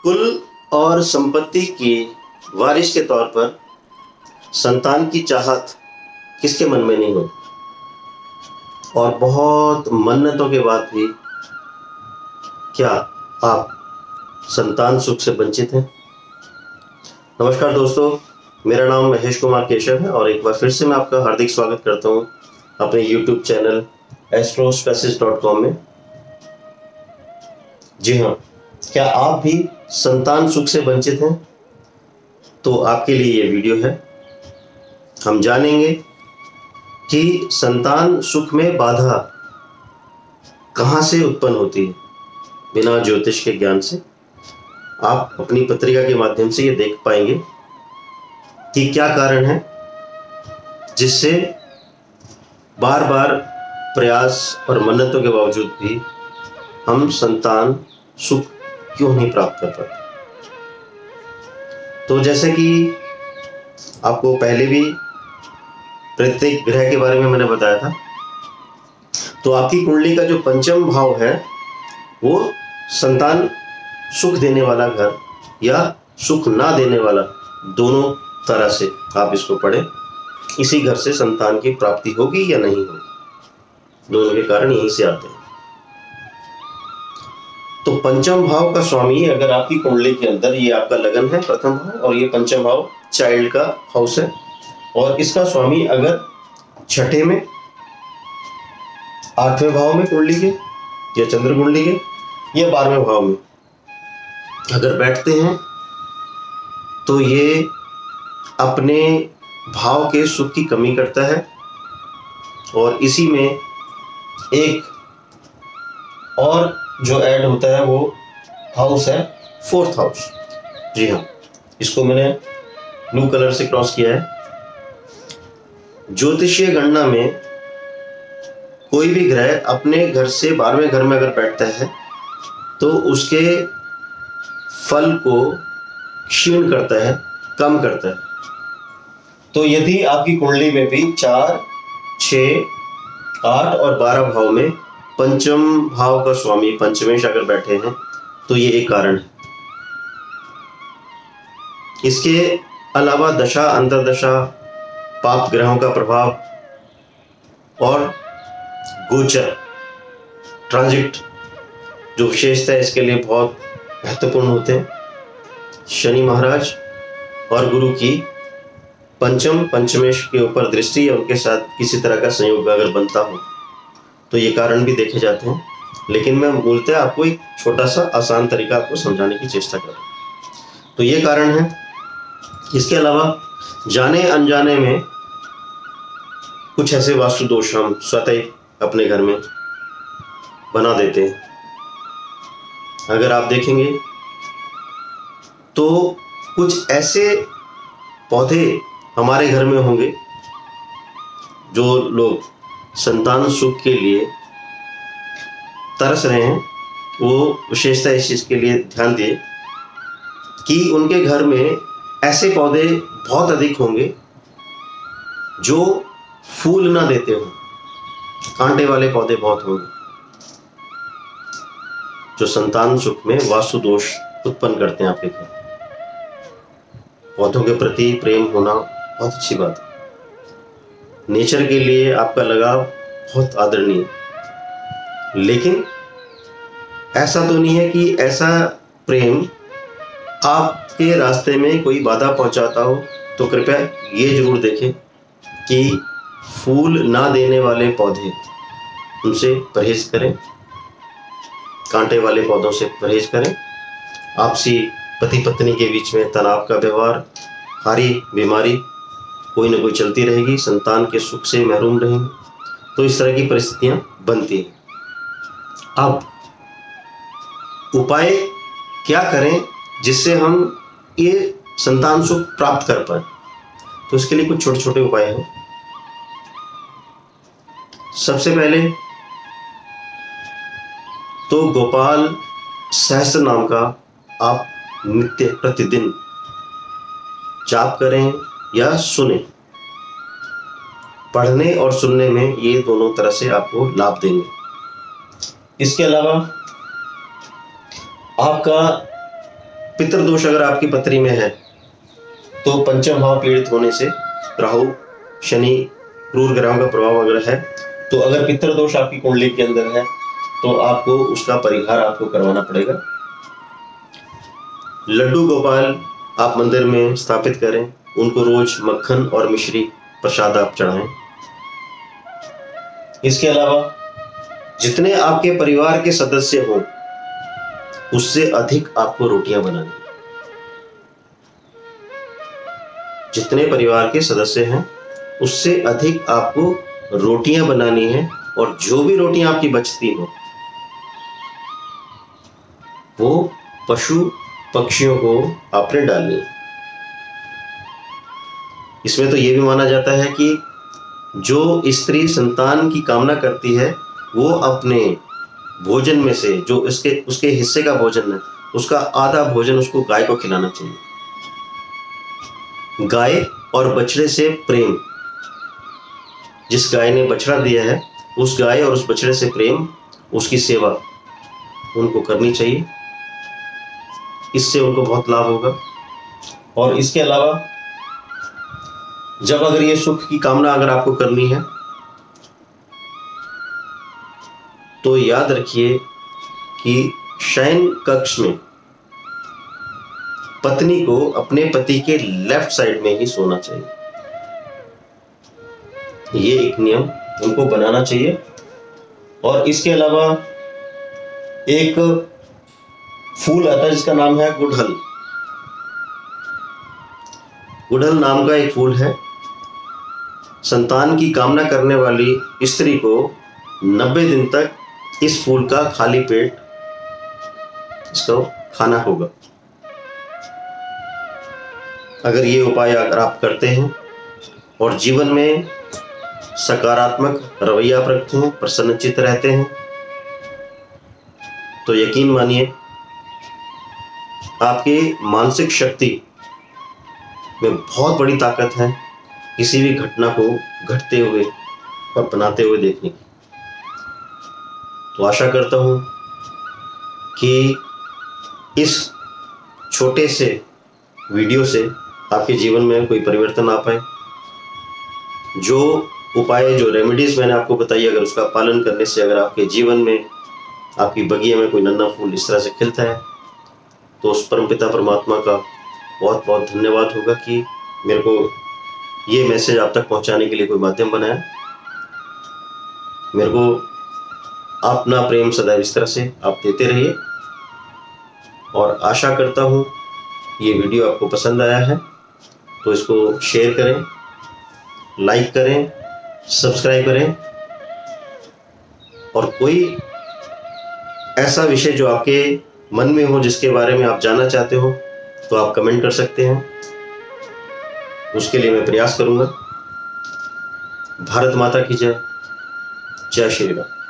कुल और संपत्ति की वारिस के तौर पर संतान की चाहत किसके मन में नहीं होती, और बहुत मन्नतों के बाद भी क्या आप संतान सुख से वंचित हैं? नमस्कार दोस्तों, मेरा नाम महेश कुमार केशव है और एक बार फिर से मैं आपका हार्दिक स्वागत करता हूं अपने YouTube चैनल astrospecies.com में। जी हाँ, क्या आप भी संतान सुख से वंचित हैं? तो आपके लिए ये वीडियो है। हम जानेंगे कि संतान सुख में बाधा कहाँ से उत्पन्न होती है। बिना ज्योतिष के ज्ञान से आप अपनी पत्रिका के माध्यम से ये देख पाएंगे कि क्या कारण है जिससे बार बार प्रयास और मन्नतों के बावजूद भी हम संतान सुख क्यों नहीं प्राप्त कर पाते। तो जैसे कि आपको पहले भी प्रत्येक ग्रह के बारे में मैंने बताया था, तो आपकी कुंडली का जो पंचम भाव है वो संतान सुख देने वाला घर या सुख ना देने वाला, दोनों तरह से आप इसको पढ़ें। इसी घर से संतान की प्राप्ति होगी या नहीं होगी, दोनों के कारण यहीं से आते हैं। तो पंचम भाव का स्वामी अगर आपकी कुंडली के अंदर, ये आपका लगन है प्रथम भाव, और ये पंचम भाव चाइल्ड का हाउस है, और इसका स्वामी अगर छठे में, आठवें भाव में कुंडली के या चंद्र कुंडली के या 12वें भाव में अगर बैठते हैं तो ये अपने भाव के सुख की कमी करता है। और इसी में एक और जो ऐड होता है वो हाउस है फोर्थ हाउस। जी हाँ, इसको मैंने ब्लू कलर से क्रॉस किया है। ज्योतिषीय गणना में कोई भी ग्रह अपने घर से 12वें घर में अगर बैठता है तो उसके फल को क्षीण करता है, कम करता है। तो यदि आपकी कुंडली में भी 4, 6, 8 और 12 भाव में पंचम भाव का स्वामी पंचमेश अगर बैठे हैं तो ये एक कारण है। इसके अलावा दशा, अंतर्दशा, पाप ग्रहों का प्रभाव और गोचर, ट्रांजिट जो विशेषता है इसके लिए बहुत महत्वपूर्ण होते हैं। शनि महाराज और गुरु की पंचम पंचमेश के ऊपर दृष्टि या उनके साथ किसी तरह का संयोग अगर बनता हो तो ये कारण भी देखे जाते हैं। लेकिन मैं मूलतः आपको एक छोटा सा आसान तरीका आपको समझाने की चेष्टा कर रहा हूँ। तो ये कारण है। इसके अलावा जाने अनजाने में कुछ ऐसे वास्तु दोष हम स्वतः अपने घर में बना देते हैं। अगर आप देखेंगे तो कुछ ऐसे पौधे हमारे घर में होंगे, जो लोग संतान सुख के लिए तरस रहे हैं वो विशेषता इस चीज़ के लिए ध्यान दिए कि उनके घर में ऐसे पौधे बहुत अधिक होंगे जो फूल ना देते हों। कांटे वाले पौधे बहुत होंगे जो संतान सुख में वास्तु दोष उत्पन्न करते हैं आपके घर। पौधों के प्रति प्रेम होना बहुत अच्छी बात है। नेचर के लिए आपका लगाव बहुत आदरणीय, लेकिन ऐसा तो नहीं है कि ऐसा प्रेम आपके रास्ते में कोई बाधा पहुंचाता हो। तो कृपया ये जरूर देखें कि फूल ना देने वाले पौधे, उनसे परहेज करें, कांटे वाले पौधों से परहेज करें। आपसी पति पत्नी के बीच में तनाव का व्यवहार, हारी बीमारी कोई ना कोई चलती रहेगी, संतान के सुख से महरूम रहेंगे। तो इस तरह की परिस्थितियां बनती हैं। अब उपाय क्या करें जिससे हम ये संतान सुख प्राप्त कर पाए? तो इसके लिए कुछ छोटे छोटे उपाय हैं। सबसे पहले तो गोपाल सहस्त्र नाम का आप नित्य प्रतिदिन जाप करें या सुने। पढ़ने और सुनने में ये दोनों तरह से आपको लाभ देंगे। इसके अलावा आपका पितृदोष अगर आपकी पत्री में है तो पंचम भाव पीड़ित होने से, राहु शनि क्रूर ग्रहों का प्रभाव अगर है, तो अगर पितृदोष आपकी कुंडली के अंदर है तो आपको उसका परिहार आपको करवाना पड़ेगा। लड्डू गोपाल आप मंदिर में स्थापित करें, उनको रोज मक्खन और मिश्री प्रसाद आप चढ़ाएं। इसके अलावा जितने आपके परिवार के सदस्य हो उससे अधिक आपको रोटियां बनानी है। जितने परिवार के सदस्य हैं उससे अधिक आपको रोटियां बनानी है, और जो भी रोटियां आपकी बचती हो वो पशु पक्षियों को आपने डालनी है। इसमें तो यह भी माना जाता है कि जो स्त्री संतान की कामना करती है वो अपने भोजन में से जो उसके हिस्से का भोजन है उसका आधा भोजन उसको गाय को खिलाना चाहिए। गाय और बछड़े से प्रेम, जिस गाय ने बछड़ा दिया है उस गाय और उस बछड़े से प्रेम, उसकी सेवा उनको करनी चाहिए। इससे उनको बहुत लाभ होगा। और इसके अलावा जब अगर ये सुख की कामना अगर आपको करनी है तो याद रखिए कि शयन कक्ष में पत्नी को अपने पति के लेफ्ट साइड में ही सोना चाहिए। ये एक नियम उनको बनाना चाहिए। और इसके अलावा एक फूल आता है जिसका नाम है गुड़हल। गुड़हल नाम का एक फूल है। संतान की कामना करने वाली स्त्री को 90 दिन तक इस फूल का खाली पेट इसको खाना होगा। अगर ये उपाय अगर आप करते हैं और जीवन में सकारात्मक रवैया आप रखते हैं, प्रसन्नचित्त रहते हैं, तो यकीन मानिए आपकी मानसिक शक्ति में बहुत बड़ी ताकत है किसी भी घटना को घटते हुए और बनाते हुए देखने की। तो आशा करता हूं कि इस छोटे से वीडियो से आपके जीवन में कोई परिवर्तन आ पाए। जो उपाय, जो रेमेडीज मैंने आपको बताई, अगर उसका पालन करने से अगर आपके जीवन में, आपकी बगिया में कोई नन्हा फूल इस तरह से खिलता है तो उस परमपिता परमात्मा का बहुत बहुत धन्यवाद होगा कि मेरे को ये मैसेज आप तक पहुंचाने के लिए कोई माध्यम बनाया। मेरे को अपना प्रेम सदैव इस तरह से आप देते रहिए और आशा करता हूँ ये वीडियो आपको पसंद आया है तो इसको शेयर करें, लाइक करें, सब्सक्राइब करें। और कोई ऐसा विषय जो आपके मन में हो, जिसके बारे में आप जानना चाहते हो, तो आप कमेंट कर सकते हैं। उसके लिए मैं प्रयास करूंगा। भारत माता की जय। जय श्री राम।